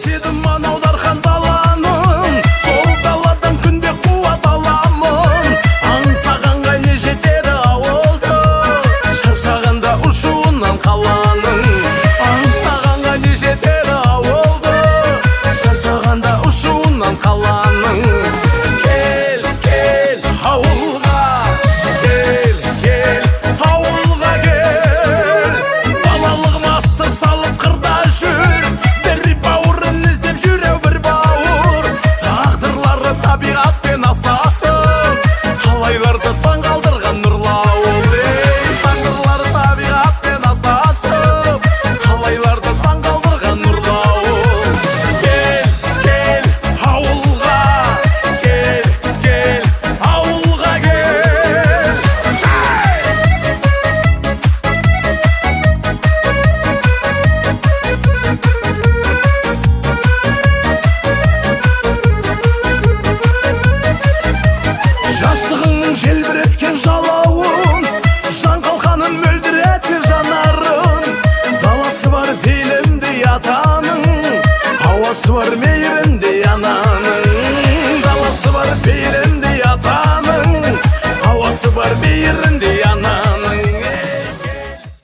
едім анау дархан даланың, сол даладан күнде қуат аламын. Аңсағанға не жетеді ауылды, шаршағанда ұшуынан қаланың. Аңсағанға не жетеді ауылды, шаршағанда ұшуынан қаланың. Кел, кел ауылға, кел, кел ауылға кел. Балалығым астыр салып қырда жүр, бір бауырын іздеп жүреу бір бауыр. Тағдырлары табиғатпен астасып, талайларды таң қалдырған нұрлы ауыл. Тағдырлары табиғатпен астасып, талайларды таң қалдырған нұрлы ауыл. Кел, кел ауылға, кел, кел ауылға кел. Жастығыңның желбіреткен жалауын, жан қалқанын мөлдіреткен жанарын. Даласы бар белімдей атаның, ауасы бар мейір